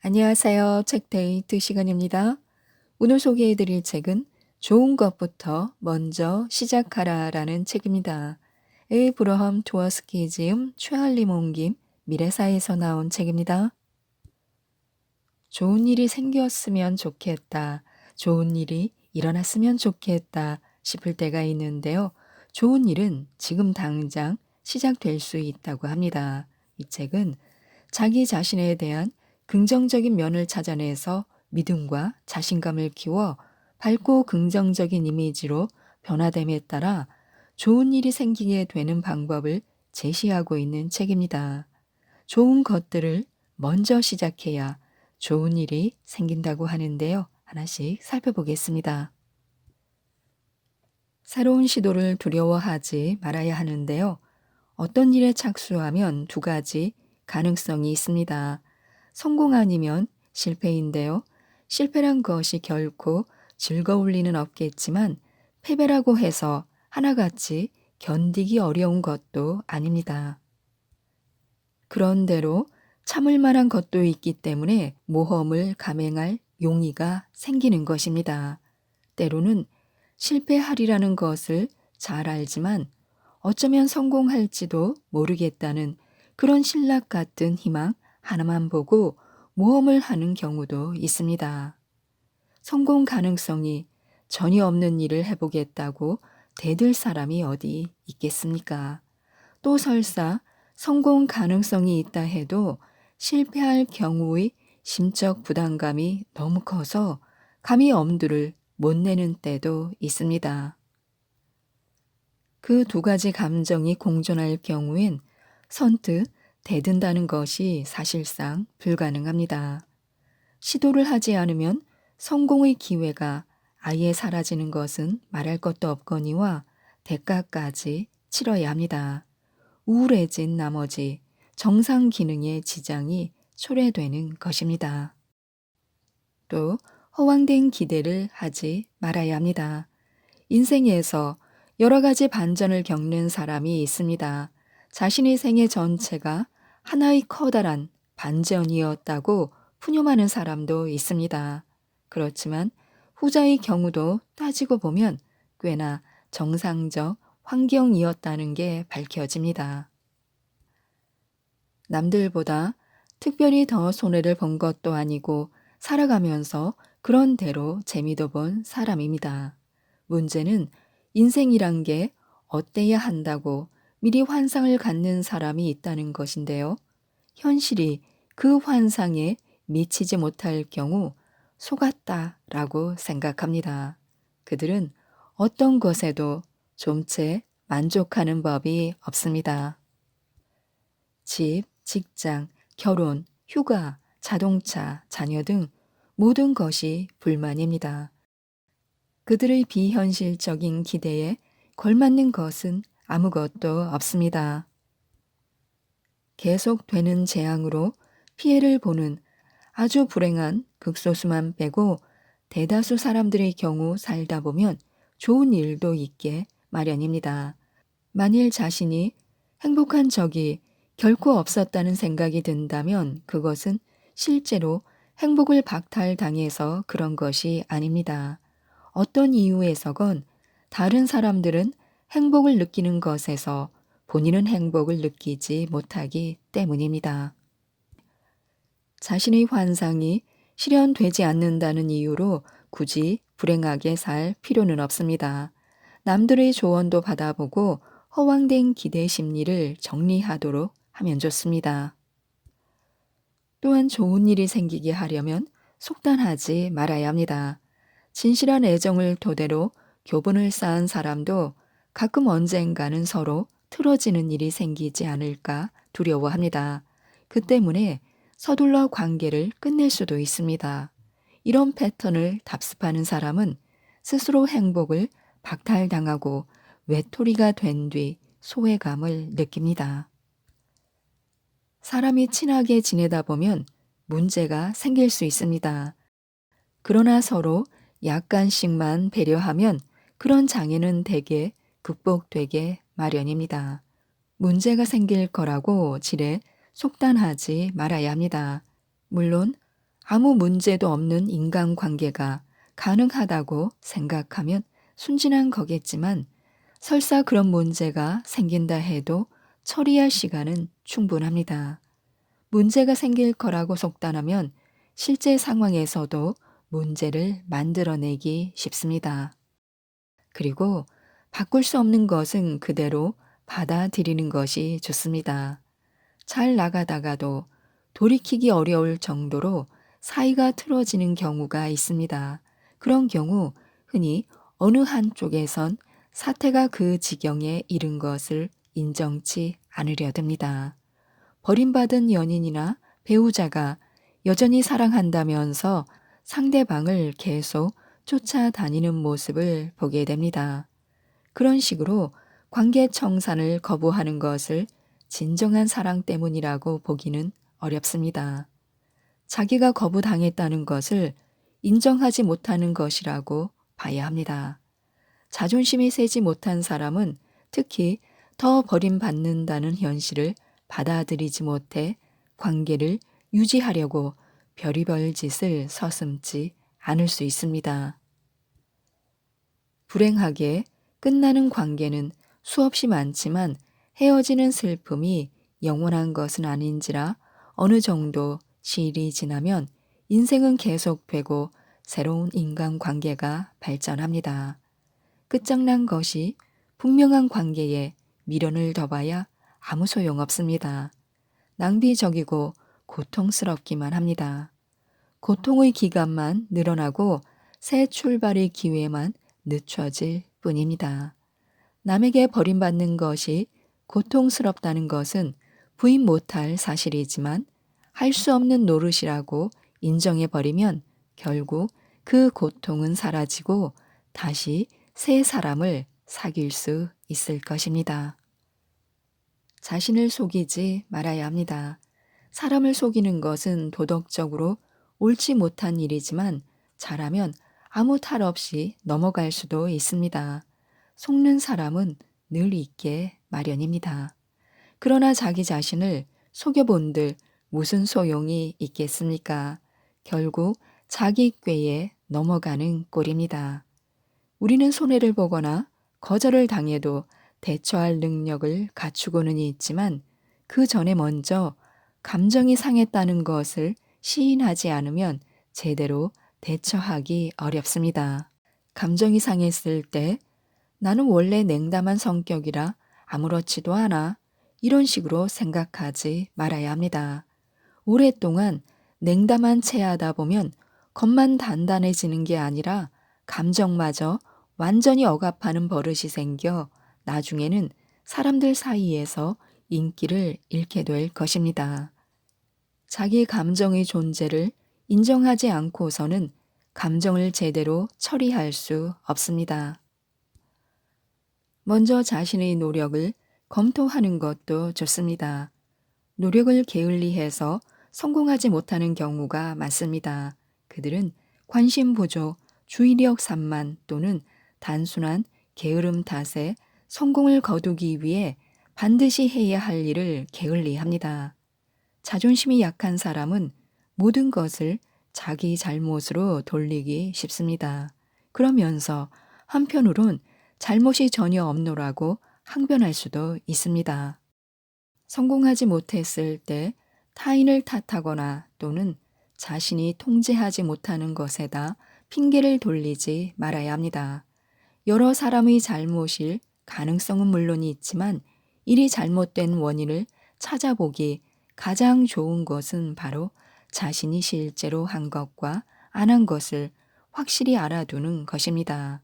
안녕하세요. 책데이트 시간입니다. 오늘 소개해드릴 책은 좋은 것부터 먼저 시작하라라는 책입니다. 에이브러함 트워스키 지음, 최할림 옮김, 미래사에서 나온 책입니다. 좋은 일이 생겼으면 좋겠다. 좋은 일이 일어났으면 좋겠다 싶을 때가 있는데요. 좋은 일은 지금 당장 시작될 수 있다고 합니다. 이 책은 자기 자신에 대한 긍정적인 면을 찾아내서 믿음과 자신감을 키워 밝고 긍정적인 이미지로 변화됨에 따라 좋은 일이 생기게 되는 방법을 제시하고 있는 책입니다. 좋은 것들을 먼저 시작해야 좋은 일이 생긴다고 하는데요. 하나씩 살펴보겠습니다. 새로운 시도를 두려워하지 말아야 하는데요. 어떤 일에 착수하면 두 가지 가능성이 있습니다. 성공 아니면 실패인데요. 실패란 것이 결코 즐거울 리는 없겠지만 패배라고 해서 하나같이 견디기 어려운 것도 아닙니다. 그런대로 참을 만한 것도 있기 때문에 모험을 감행할 용의가 생기는 것입니다. 때로는 실패하리라는 것을 잘 알지만 어쩌면 성공할지도 모르겠다는 그런 신락 같은 희망 하나만 보고 모험을 하는 경우도 있습니다. 성공 가능성이 전혀 없는 일을 해보겠다고 대들 사람이 어디 있겠습니까? 또 설사 성공 가능성이 있다 해도 실패할 경우의 심적 부담감이 너무 커서 감히 엄두를 못 내는 때도 있습니다. 그 두 가지 감정이 공존할 경우엔 선뜻 대든다는 것이 사실상 불가능합니다. 시도를 하지 않으면 성공의 기회가 아예 사라지는 것은 말할 것도 없거니와 대가까지 치러야 합니다. 우울해진 나머지 정상 기능의 지장이 초래되는 것입니다. 또 허황된 기대를 하지 말아야 합니다. 인생에서 여러 가지 반전을 겪는 사람이 있습니다. 자신의 생애 전체가 하나의 커다란 반전이었다고 푸념하는 사람도 있습니다. 그렇지만 후자의 경우도 따지고 보면 꽤나 정상적 환경이었다는 게 밝혀집니다. 남들보다 특별히 더 손해를 본 것도 아니고 살아가면서 그런 대로 재미도 본 사람입니다. 문제는 인생이란 게 어때야 한다고 미리 환상을 갖는 사람이 있다는 것인데요. 현실이 그 환상에 미치지 못할 경우 속았다라고 생각합니다. 그들은 어떤 것에도 좀채 만족하는 법이 없습니다. 집, 직장, 결혼, 휴가, 자동차, 자녀 등 모든 것이 불만입니다. 그들의 비현실적인 기대에 걸맞는 것은 아무것도 없습니다. 계속되는 재앙으로 피해를 보는 아주 불행한 극소수만 빼고 대다수 사람들의 경우 살다 보면 좋은 일도 있게 마련입니다. 만일 자신이 행복한 적이 결코 없었다는 생각이 든다면 그것은 실제로 행복을 박탈당해서 그런 것이 아닙니다. 어떤 이유에서건 다른 사람들은 행복을 느끼는 것에서 본인은 행복을 느끼지 못하기 때문입니다. 자신의 환상이 실현되지 않는다는 이유로 굳이 불행하게 살 필요는 없습니다. 남들의 조언도 받아보고 허황된 기대 심리를 정리하도록 하면 좋습니다. 또한 좋은 일이 생기게 하려면 속단하지 말아야 합니다. 진실한 애정을 토대로 교분을 쌓은 사람도 가끔 언젠가는 서로 틀어지는 일이 생기지 않을까 두려워합니다. 그 때문에 서둘러 관계를 끝낼 수도 있습니다. 이런 패턴을 답습하는 사람은 스스로 행복을 박탈당하고 외톨이가 된 뒤 소외감을 느낍니다. 사람이 친하게 지내다 보면 문제가 생길 수 있습니다. 그러나 서로 약간씩만 배려하면 그런 장애는 대개 극복되게 마련입니다. 문제가 생길 거라고 지레 속단하지 말아야 합니다. 물론 아무 문제도 없는 인간관계가 가능하다고 생각하면 순진한 거겠지만 설사 그런 문제가 생긴다 해도 처리할 시간은 충분합니다. 문제가 생길 거라고 속단하면 실제 상황에서도 문제를 만들어내기 쉽습니다. 그리고 바꿀 수 없는 것은 그대로 받아들이는 것이 좋습니다. 잘 나가다가도 돌이키기 어려울 정도로 사이가 틀어지는 경우가 있습니다. 그런 경우 흔히 어느 한쪽에선 사태가 그 지경에 이른 것을 인정치 않으려 듭니다. 버림받은 연인이나 배우자가 여전히 사랑한다면서 상대방을 계속 쫓아다니는 모습을 보게 됩니다. 그런 식으로 관계 청산을 거부하는 것을 진정한 사랑 때문이라고 보기는 어렵습니다. 자기가 거부당했다는 것을 인정하지 못하는 것이라고 봐야 합니다. 자존심이 세지 못한 사람은 특히 더 버림받는다는 현실을 받아들이지 못해 관계를 유지하려고 별의별 짓을 서슴지 않을 수 있습니다. 불행하게 끝나는 관계는 수없이 많지만 헤어지는 슬픔이 영원한 것은 아닌지라 어느 정도 시일이 지나면 인생은 계속되고 새로운 인간관계가 발전합니다. 끝장난 것이 분명한 관계에 미련을 둬봐야 아무 소용없습니다. 낭비적이고 고통스럽기만 합니다. 고통의 기간만 늘어나고 새 출발의 기회만 늦춰질 뿐입니다. 남에게 버림받는 것이 고통스럽다는 것은 부인 못할 사실이지만 할 수 없는 노릇이라고 인정해버리면 결국 그 고통은 사라지고 다시 새 사람을 사귈 수 있을 것입니다. 자신을 속이지 말아야 합니다. 사람을 속이는 것은 도덕적으로 옳지 못한 일이지만 잘하면 아무 탈 없이 넘어갈 수도 있습니다. 속는 사람은 늘 있게 마련입니다. 그러나 자기 자신을 속여본들 무슨 소용이 있겠습니까? 결국 자기 꾀에 넘어가는 꼴입니다. 우리는 손해를 보거나 거절을 당해도 대처할 능력을 갖추고는 있지만 그 전에 먼저 감정이 상했다는 것을 시인하지 않으면 제대로 대처하기 어렵습니다. 감정이 상했을 때 나는 원래 냉담한 성격이라 아무렇지도 않아 이런 식으로 생각하지 말아야 합니다. 오랫동안 냉담한 채 하다 보면 겉만 단단해지는 게 아니라 감정마저 완전히 억압하는 버릇이 생겨 나중에는 사람들 사이에서 인기를 잃게 될 것입니다. 자기 감정의 존재를 인정하지 않고서는 감정을 제대로 처리할 수 없습니다. 먼저 자신의 노력을 검토하는 것도 좋습니다. 노력을 게을리해서 성공하지 못하는 경우가 많습니다. 그들은 관심 부족, 주의력 산만 또는 단순한 게으름 탓에 성공을 거두기 위해 반드시 해야 할 일을 게을리합니다. 자존심이 약한 사람은 모든 것을 자기 잘못으로 돌리기 쉽습니다. 그러면서 한편으론 잘못이 전혀 없노라고 항변할 수도 있습니다. 성공하지 못했을 때 타인을 탓하거나 또는 자신이 통제하지 못하는 것에다 핑계를 돌리지 말아야 합니다. 여러 사람의 잘못일 가능성은 물론 있지만 일이 잘못된 원인을 찾아보기 가장 좋은 것은 바로 자신이 실제로 한 것과 안 한 것을 확실히 알아두는 것입니다.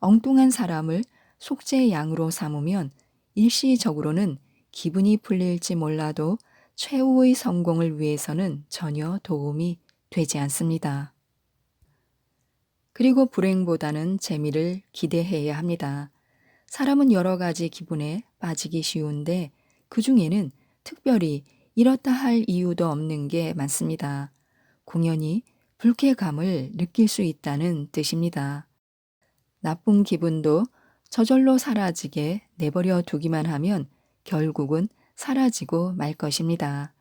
엉뚱한 사람을 속죄의 양으로 삼으면 일시적으로는 기분이 풀릴지 몰라도 최후의 성공을 위해서는 전혀 도움이 되지 않습니다. 그리고 불행보다는 재미를 기대해야 합니다. 사람은 여러 가지 기분에 빠지기 쉬운데 그 중에는 특별히 이렇다 할 이유도 없는 게 많습니다. 공연히 불쾌감을 느낄 수 있다는 뜻입니다. 나쁜 기분도 저절로 사라지게 내버려 두기만 하면 결국은 사라지고 말 것입니다.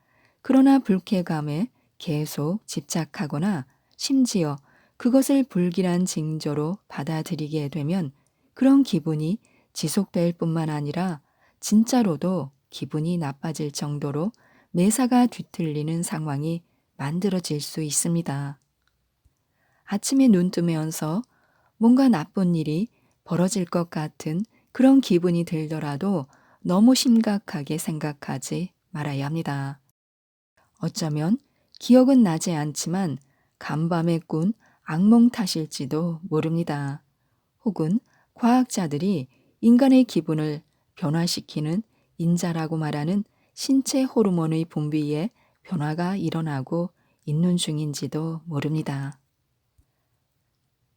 그러나 불쾌감에 계속 집착하거나 심지어 그것을 불길한 징조로 받아들이게 되면 그런 기분이 지속될 뿐만 아니라 진짜로도 기분이 나빠질 정도로 매사가 뒤틀리는 상황이 만들어질 수 있습니다. 아침에 눈 뜨면서 뭔가 나쁜 일이 벌어질 것 같은 그런 기분이 들더라도 너무 심각하게 생각하지 말아야 합니다. 어쩌면 기억은 나지 않지만 간밤에 꾼 악몽 탓일지도 모릅니다. 혹은 과학자들이 인간의 기분을 변화시키는 인자라고 말하는 신체 호르몬의 분비에 변화가 일어나고 있는 중인지도 모릅니다.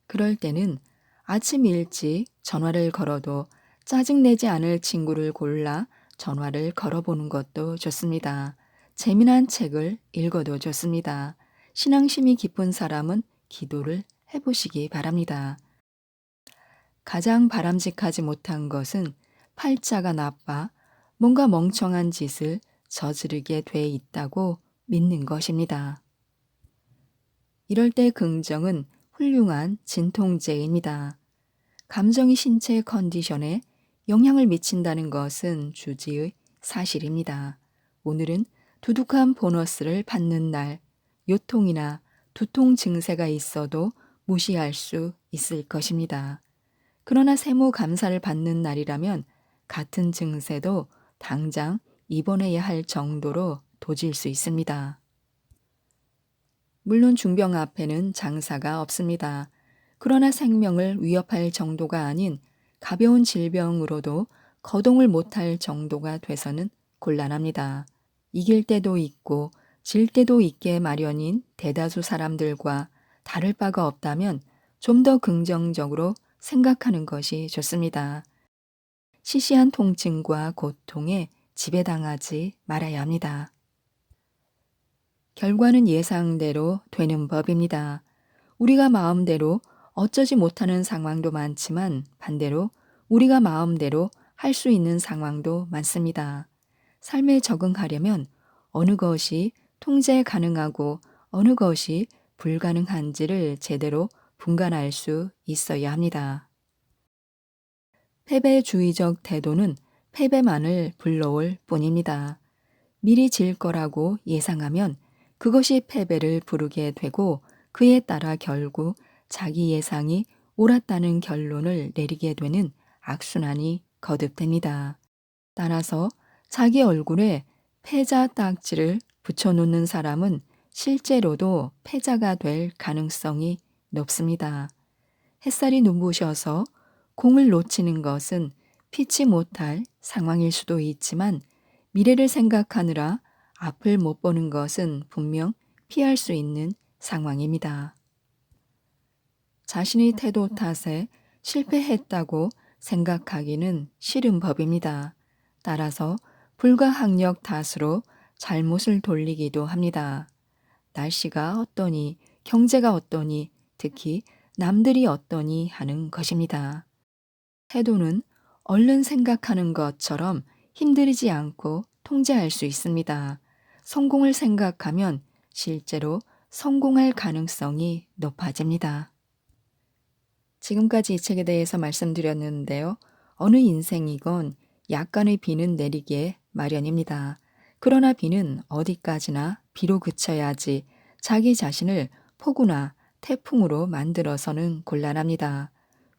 그럴 때는 아침 일찍 전화를 걸어도 짜증내지 않을 친구를 골라 전화를 걸어보는 것도 좋습니다. 재미난 책을 읽어도 좋습니다. 신앙심이 깊은 사람은 기도를 해보시기 바랍니다. 가장 바람직하지 못한 것은 팔자가 나빠 뭔가 멍청한 짓을 저지르게 돼 있다고 믿는 것입니다. 이럴 때 긍정은 훌륭한 진통제입니다. 감정이 신체 컨디션에 영향을 미친다는 것은 주지의 사실입니다. 오늘은 두둑한 보너스를 받는 날, 요통이나 두통 증세가 있어도 무시할 수 있을 것입니다. 그러나 세무 감사를 받는 날이라면 같은 증세도 당장 입원해야 할 정도로 도질 수 있습니다. 물론 중병 앞에는 장사가 없습니다. 그러나 생명을 위협할 정도가 아닌 가벼운 질병으로도 거동을 못할 정도가 돼서는 곤란합니다. 이길 때도 있고 질 때도 있게 마련인 대다수 사람들과 다를 바가 없다면 좀 더 긍정적으로 생각하는 것이 좋습니다. 시시한 통증과 고통에 지배당하지 말아야 합니다. 결과는 예상대로 되는 법입니다. 우리가 마음대로 어쩌지 못하는 상황도 많지만 반대로 우리가 마음대로 할 수 있는 상황도 많습니다. 삶에 적응하려면 어느 것이 통제 가능하고 어느 것이 불가능한지를 제대로 분간할 수 있어야 합니다. 패배주의적 태도는 패배만을 불러올 뿐입니다. 미리 질 거라고 예상하면 그것이 패배를 부르게 되고 그에 따라 결국 자기 예상이 옳았다는 결론을 내리게 되는 악순환이 거듭됩니다. 따라서 자기 얼굴에 패자 딱지를 붙여놓는 사람은 실제로도 패자가 될 가능성이 높습니다. 햇살이 눈부셔서 공을 놓치는 것은 피치 못할 상황일 수도 있지만 미래를 생각하느라 앞을 못 보는 것은 분명 피할 수 있는 상황입니다. 자신의 태도 탓에 실패했다고 생각하기는 싫은 법입니다. 따라서 불가항력 탓으로 잘못을 돌리기도 합니다. 날씨가 어떠니, 경제가 어떠니, 특히 남들이 어떠니 하는 것입니다. 태도는 얼른 생각하는 것처럼 힘들이지 않고 통제할 수 있습니다. 성공을 생각하면 실제로 성공할 가능성이 높아집니다. 지금까지 이 책에 대해서 말씀드렸는데요. 어느 인생이건 약간의 비는 내리게 마련입니다. 그러나 비는 어디까지나 비로 그쳐야지 자기 자신을 폭우나 태풍으로 만들어서는 곤란합니다.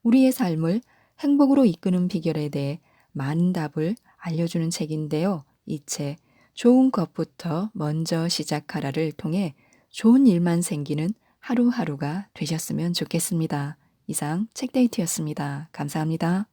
우리의 삶을 행복으로 이끄는 비결에 대해 많은 답을 알려주는 책인데요. 이 책 좋은 것부터 먼저 시작하라를 통해 좋은 일만 생기는 하루하루가 되셨으면 좋겠습니다. 이상 책데이트였습니다. 감사합니다.